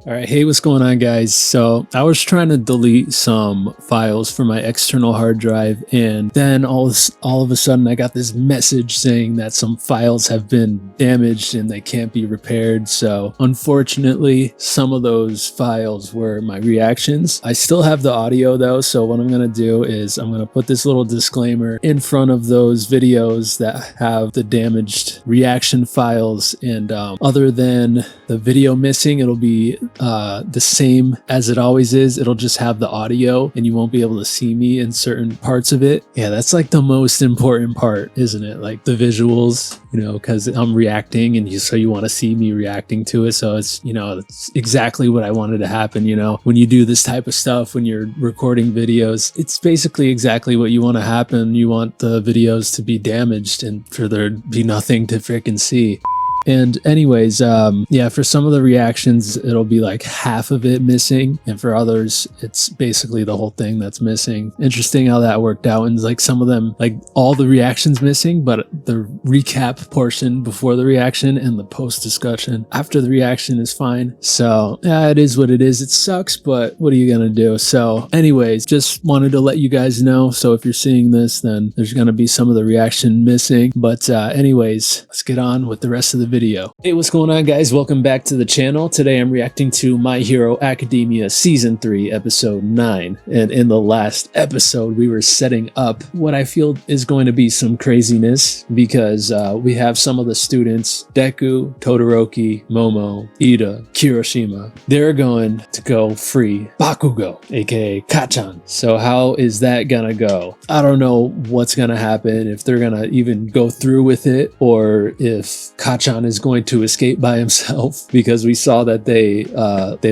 All right, hey, what's going on, guys? So I was trying to delete some files from my external hard drive, and then all of a sudden I got this message saying that some files have been damaged and they can't be repaired. So unfortunately, some of those files were my reactions. I still have the audio though, so what I'm gonna do is I'm gonna put this little disclaimer in front of those videos that have the damaged reaction files, and other than the video missing, it'll be the same as it always is. It'll just have the audio and you won't be able to see me in certain parts of it. Yeah, that's like the most important part, isn't it? Like the visuals, you know, because I'm reacting and you want to see me reacting to it. So it's, you know, it's exactly what I wanted to happen. You know, when you do this type of stuff, when you're recording videos, it's basically exactly what you want to happen. You want the videos to be damaged and for there to be nothing to freaking see. And anyways, yeah, for some of the reactions, it'll be like half of it missing. And for others, it's basically the whole thing that's missing. Interesting how that worked out. And like some of them, like all the reactions missing, but the recap portion before the reaction and the post discussion after the reaction is fine. So yeah, it is what it is. It sucks, but what are you going to do? So anyways, just wanted to let you guys know. So if you're seeing this, then there's going to be some of the reaction missing. But anyways, let's get on with the rest of the video. Hey, what's going on, guys? Welcome back to the channel. Today I'm reacting to My Hero Academia Season 3 Episode 9. And in the last episode, we were setting up what I feel is going to be some craziness because we have some of the students, Deku, Todoroki, Momo, Iida, Kirishima. They're going to go free BAKUGO, aka Kachan. So how is that gonna go? I don't know what's gonna happen, if they're gonna even go through with it, or if Kachan is going to escape by himself, because we saw that they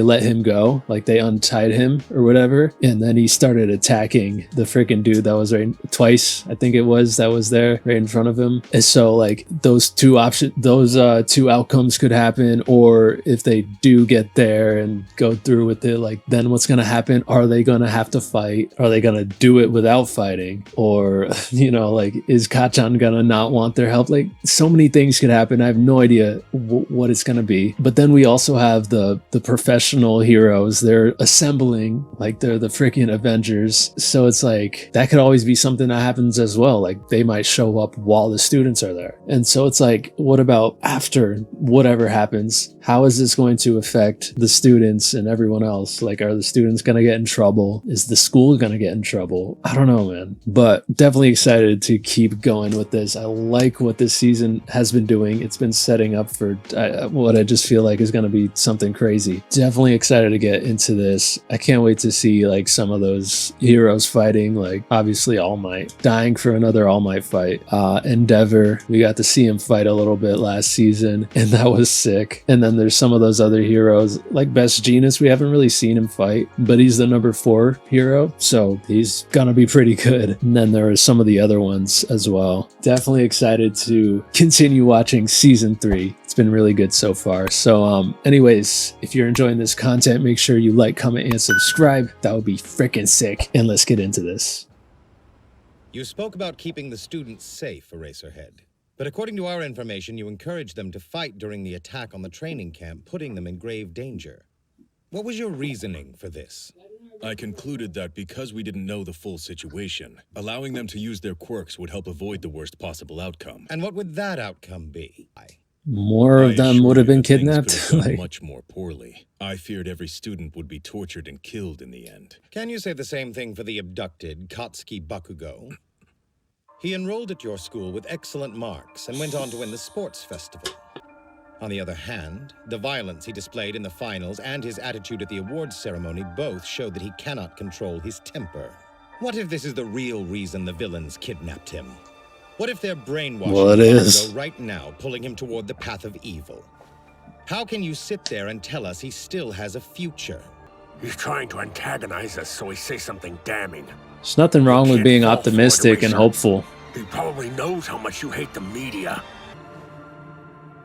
let him go, like they untied him or whatever, and then he started attacking the freaking dude that was right twice, I think it was, that was there right in front of him. And so like those two outcomes could happen, or if they do get there and go through with it, like then what's gonna happen? Are they gonna have to fight? Are they gonna do it without fighting? Or you know, like is Kachan gonna not want their help? Like so many things could happen. I have no idea what it's going to be. But then we also have the professional heroes. They're assembling, like they're the freaking Avengers. So it's like that could always be something that happens as well. Like they might show up while the students are there. And so it's like, what about after whatever happens? How is this going to affect the students and everyone else? Like, are the students going to get in trouble? Is the school going to get in trouble? I don't know, man. But definitely excited to keep going with this. I like what this season has been doing. It's been setting up for what I just feel like is going to be something crazy. Definitely excited to get into this. I can't wait to see like some of those heroes fighting, like obviously All Might, dying for another All Might fight. Endeavor, we got to see him fight a little bit last season, and that was sick. And then there's some of those other heroes, like Best Genius. We haven't really seen him fight, but he's the number 4 hero, so he's gonna be pretty good. And then there are some of the other ones as well. Definitely excited to continue watching Season 3. It's been really good so far. So anyways, if you're enjoying this content, make sure you like, comment, and subscribe. That would be freaking sick. And let's get into this. You spoke about keeping the students safe, Eraserhead. But according to our information, you encouraged them to fight during the attack on the training camp, putting them in grave danger. What was your reasoning for this? I concluded that because we didn't know the full situation, allowing them to use their quirks would help avoid the worst possible outcome. And what would that outcome be? More of them would have been kidnapped. Like, much more poorly. I feared every student would be tortured and killed in the end. Can you say the same thing for the abducted Katsuki Bakugo? He enrolled at your school with excellent marks and went on to win the sports festival. On the other hand, the violence he displayed in the finals and his attitude at the awards ceremony both showed that he cannot control his temper. What if this is the real reason the villains kidnapped him? What if they're brainwashing Bakugo right now, pulling him toward the path of evil? How can you sit there and tell us he still has a future? He's trying to antagonize us, so he says something damning. There's nothing wrong with being optimistic and hopeful. He probably knows how much you hate the media.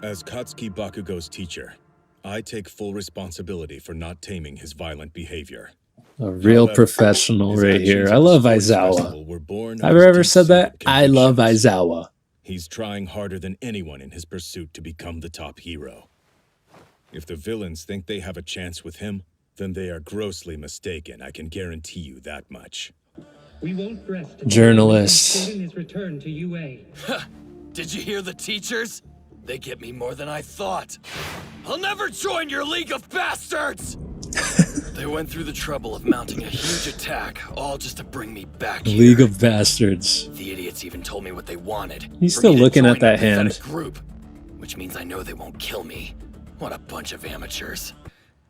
As Katsuki Bakugo's teacher, I take full responsibility for not taming his violent behavior. A real professional right here. I love Aizawa. Have I ever said that? I love Aizawa. He's trying harder than anyone in his pursuit to become the top hero. If the villains think they have a chance with him, then they are grossly mistaken. I can guarantee you that much. We won't rest. Journalists. His return to UA. Did you hear the teachers? They get me more than I thought. I'll never join your League of Bastards! They went through the trouble of mounting a huge attack, all just to bring me back here. League of Bastards. The idiots even told me what they wanted. He's for still me to looking at join their that hand. pathetic group, which means I know they won't kill me. What a bunch of amateurs.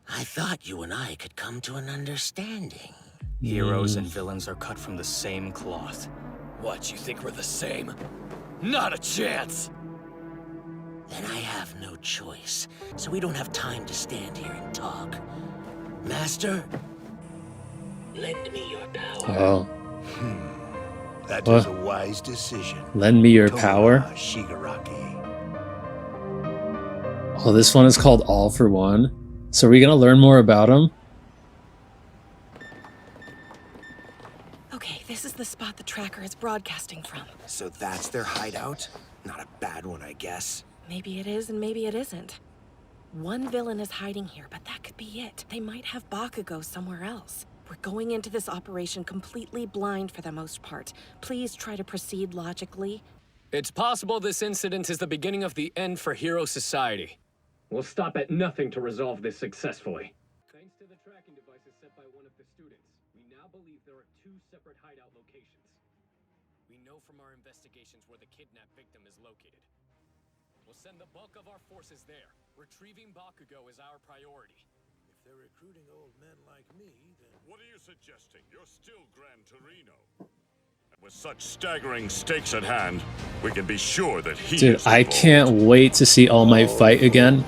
I thought you and I could come to an understanding. Heroes and villains are cut from the same cloth. What, you think we're the same? Not a chance! Then I have no choice, so we don't have time to stand here and talk. Master, lend me your power. Oh. That is a wise decision. Lend me your power? Shigaraki. Oh, this one is called All for One. So are we gonna learn more about him? Okay, this is the spot the tracker is broadcasting from. So that's their hideout? Not a bad one, I guess. Maybe it is and maybe it isn't. One villain is hiding here, but that could be it. They might have BAKUGO somewhere else. We're going into this operation completely blind for the most part. Please try to proceed logically. It's possible this incident is the beginning of the end for Hero Society. We'll stop at nothing to resolve this successfully. Thanks to the tracking devices set by one of the students, we now believe there are 2 separate hideout locations. We know from our investigations where the kidnapped victim is located. We'll send the bulk of our forces there. Retrieving Bakugo is our priority. If they're recruiting old men like me, then... What are you suggesting? You're still Gran Torino. And with such staggering stakes at hand, we can be sure that he Dude, is I involved. can't wait to see All Might fight again.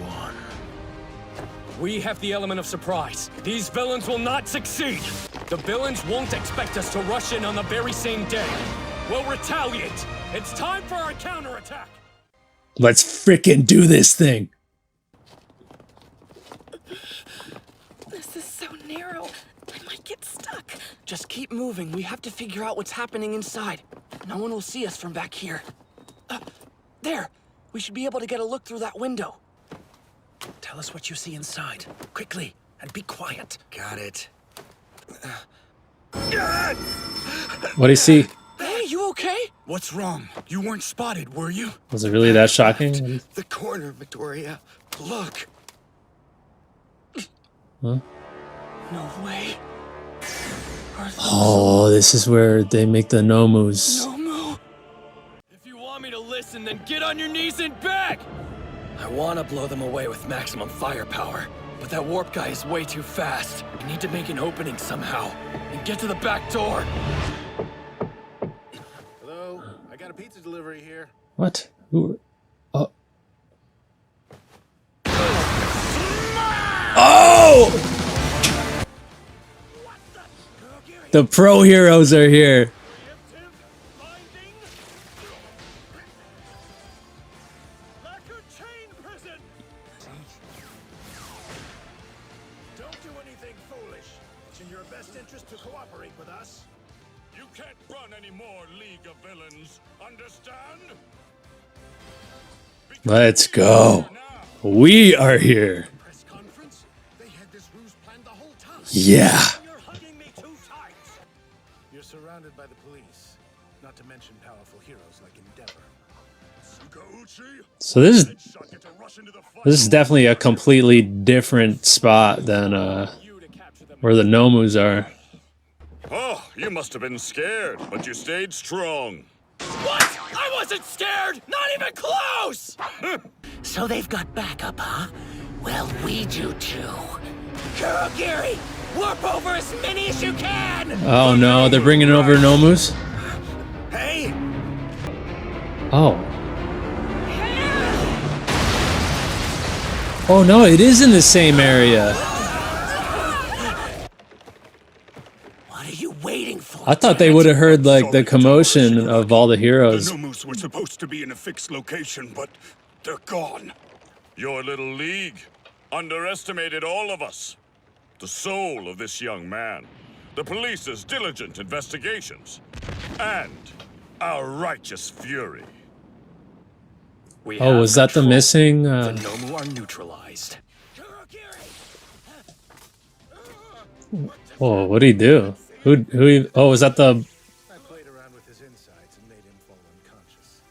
We have the element of surprise. These villains will not succeed. The villains won't expect us to rush in on the very same day. We'll retaliate. It's time for our counterattack. Let's frickin' do this thing. This is so narrow. I might get stuck. Just keep moving. We have to figure out what's happening inside. No one will see us from back here. There! We should be able to get a look through that window. Tell us what you see inside. Quickly, and be quiet. Got it. What do you see? Hey, you okay? What's wrong? You weren't spotted, were you? Was it really that shocking? The corner, Midoriya. Look. Huh? No way. Oh, this is where they make the Nomus. No. If you want me to listen, then get on your knees and beg! I want to blow them away with maximum firepower, but that warp guy is way too fast. We need to make an opening somehow, and get to the back door. Hello? I got a pizza delivery here. What? Who? Oh. Oh! The pro heroes are here. Don't do anything foolish. It's in your best interest to cooperate with us. You can't run any more League of Villains. Understand? Let's go. We are here. Press conference? They had this ruse planned the whole time. Yeah. You're hugging me too tight. You're surrounded by the police, not to mention powerful heroes like Endeavor. So this is definitely a completely different spot than where the Nomus are. Oh, you must have been scared, but you stayed strong. What? I wasn't scared! Not even close! So they've got backup, huh? Well, we do too. Kurogiri! Warp over as many as you can! Oh no, they're bringing over Nomus? Hey! Oh. Oh no, it is in the same area. What are you waiting for? I thought they would have heard like the commotion of all the heroes. The Nomus were supposed to be in a fixed location, but they're gone. Your little league underestimated all of us. The soul of this young man, the police's diligent investigations, and our righteous fury. Oh, was that the missing? The Nomu are neutralized. Whoa, what'd he do? Oh, was that the... I played around with his insides and made him fall unconscious.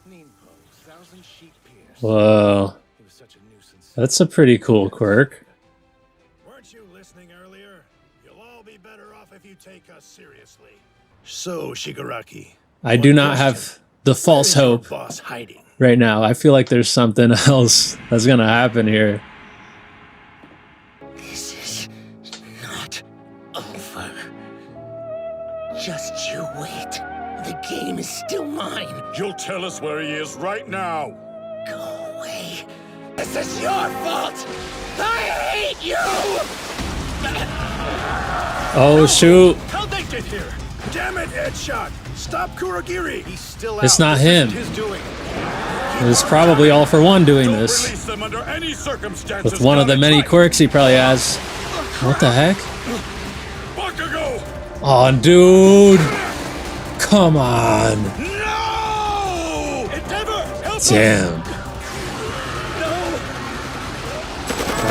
Mean pose, 1,000 sheep pierced. Whoa. He was such a nuisance. That's a pretty cool quirk. Weren't you listening earlier? You'll all be better off if you take us seriously. So, Shigaraki. I do not have the false hope Boss hiding. right now. I feel like there's something else that's gonna happen here. This is not over. Just you wait. The game is still mine. You'll tell us where he is right now. Go away. This is your fault. I hate you. Oh shoot! How'd they get here? Damn it, Headshot! Stop Kurogiri! He's still out. It's not This him. isn't his doing. It's probably all for one doing Don't this. release them under any circumstances. With one of the Got it many right. quirks he probably has. What the heck? Bakugo! Oh, dude! Come on! No! Endeavor, help Damn.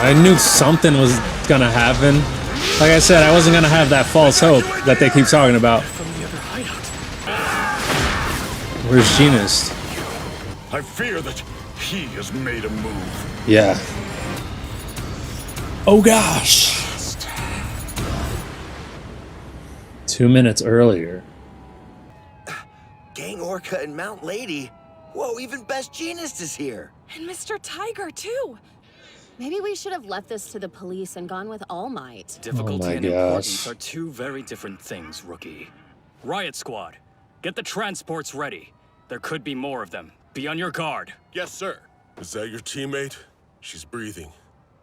I knew something was gonna happen. Like I said, I wasn't gonna have that false hope that they keep talking about. From the other hideout. Where's Genus? I fear that he has made a move. Yeah. Oh gosh! 2 minutes earlier. Gang Orca and Mount Lady. Whoa, even Best Jeanist is here. And Mr. Tiger, too. Maybe we should have left this to the police and gone with All Might. Difficulty my and gosh. importance are two very different things, rookie. Riot Squad, get the transports ready. There could be more of them. Be on your guard. Yes, sir. Is that your teammate? She's breathing.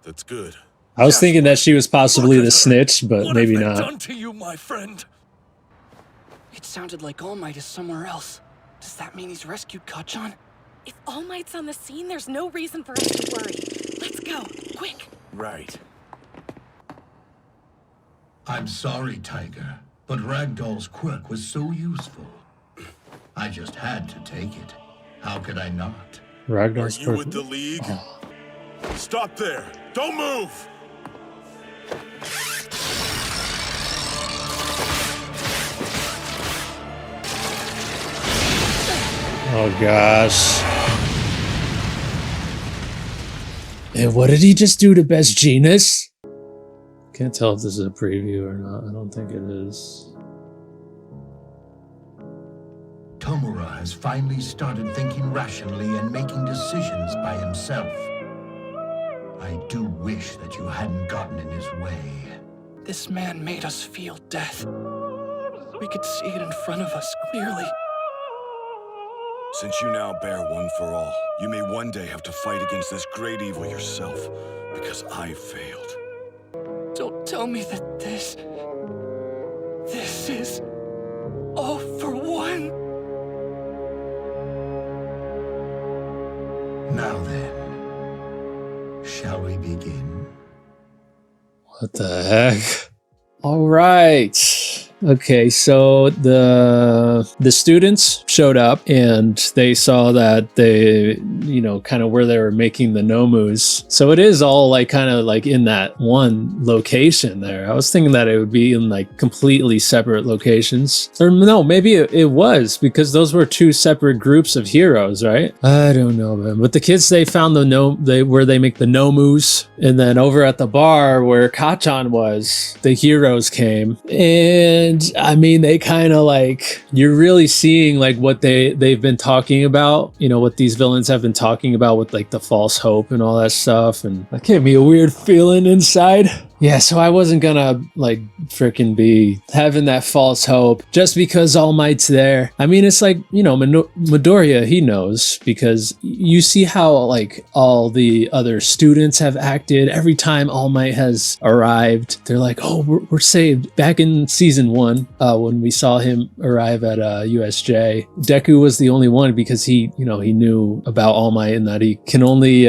That's good. I was thinking that she was possibly the snitch, but maybe What have not. they done to you, my friend? It sounded like All Might is somewhere else. Does that mean he's rescued Kachan? If All Might's on the scene, there's no reason for us to worry. Let's go, quick. Right. I'm sorry, Tiger, but Ragdoll's quirk was so useful. I just had to take it. How could I not? Ragnar's Are you with the League? Stop there! Don't move! Oh gosh. And what did he just do to Best Genus? Can't tell if this is a preview or not. I don't think it is. Tomura has finally started thinking rationally and making decisions by himself. I do wish that you hadn't gotten in his way. This man made us feel death. We could see it in front of us clearly. Since you now bear one for all, you may one day have to fight against this great evil yourself, because I failed. Don't tell me that this is all for one. Now then, shall we begin? What the heck? All right. Okay, so the students showed up and they saw that they, you know, kind of where they were making the nomus. So it is all like kind of like in that one location there. I was thinking that it would be in like completely separate locations. Or no, maybe it was because those were two separate groups of heroes, right? I don't know, man. But the kids, they found where they make the nomus, and then over at the bar where Kachan was, the heroes came. And I mean, they kind of like, you're really seeing like what they've been talking about, you know, what these villains have been talking about with like the false hope and all that stuff. And that gave me a weird feeling inside. Yeah, so I wasn't gonna like freaking be having that false hope just because All Might's there. I mean, it's like, you know, Midoriya, he knows, because you see how like all the other students have acted every time All Might has arrived. They're like, oh, we're saved. Back in season 1, when we saw him arrive at USJ, Deku was the only one because he knew about All Might and that he can only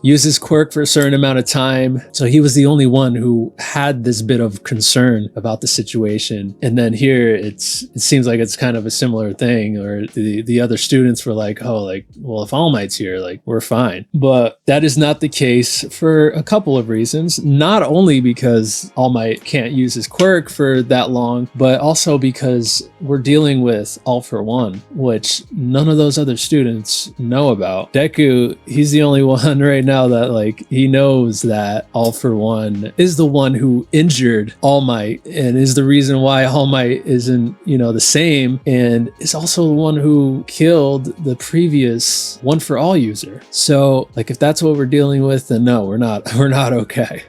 use his quirk for a certain amount of time. So he was the only one one who had this bit of concern about the situation. And then here it seems like it's kind of a similar thing, or the other students were like, oh, like, well, if All Might's here, like, we're fine. But that is not the case for a couple of reasons. Not only because All Might can't use his quirk for that long, but also because we're dealing with All for One, which none of those other students know about. Deku, he's the only one right now that, like, he knows that All for One is the one who injured All Might and is the reason why All Might isn't, you know, the same, and is also the one who killed the previous One for All user. So, like, if that's what we're dealing with, then no, we're not okay.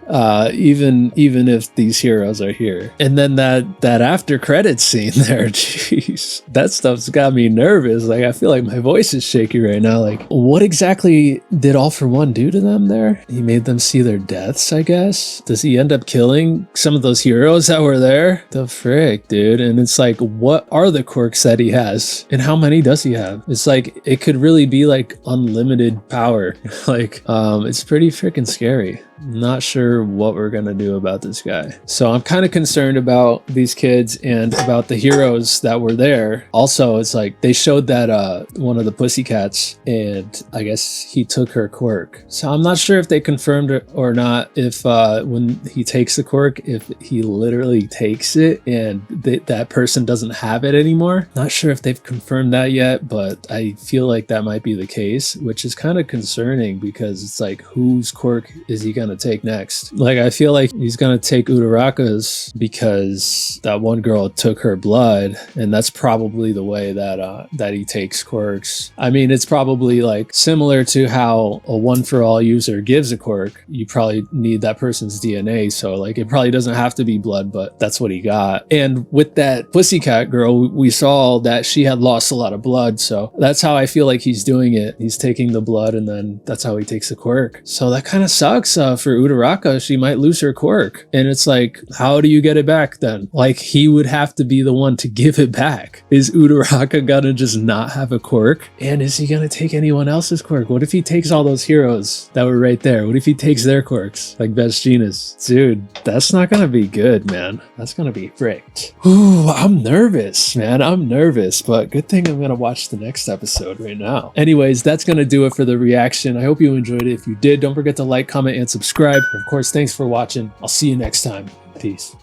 Even if these heroes are here. And then that after credits scene there, jeez, that stuff's got me nervous. Like, I feel like my voice is shaky right now. Like, what exactly did All for One do to them there? He made them see their deaths, I guess. Does he end up killing some of those heroes that were there? The frick, dude. And it's like, what are the quirks that he has? And how many does he have? It's like, it could really be like unlimited power. Like, it's pretty freaking scary. Not sure what we're gonna do about this guy. So I'm kind of concerned about these kids and about the heroes that were there. Also, it's like they showed that one of the pussycats, and I guess he took her quirk. So I'm not sure if they confirmed it or not, if when he takes the quirk, if he literally takes it and that person doesn't have it anymore. Not sure if they've confirmed that yet, but I feel like that might be the case, which is kind of concerning because it's like, whose quirk is he gonna take next? Like, I feel like he's gonna take Uraraka's because that one girl took her blood, and that's probably the way that he takes quirks. I mean, it's probably like similar to how a One for All user gives a quirk. You probably need that person's DNA, so like it probably doesn't have to be blood, but that's what he got. And with that pussycat girl, we saw that she had lost a lot of blood, so that's how I feel like he's doing it. He's taking the blood, and then that's how he takes the quirk. So that kind of sucks for Uraraka. She might lose her quirk, and it's like, how do you get it back then? Like, he would have to be the one to give it back. Is Uraraka gonna just not have a quirk? And is he gonna take anyone else's quirk? What if he takes all those heroes that were right there? What if he takes their quirks, like Best Jeanist? Dude, that's not gonna be good, man. That's gonna be fricked. Ooh, I'm nervous, man. I'm nervous, but good thing I'm gonna watch the next episode right now. Anyways, that's gonna do it for the reaction. I hope you enjoyed it. If you did, don't forget to like, comment, and subscribe. Of course, thanks for watching. I'll see you next time. Peace.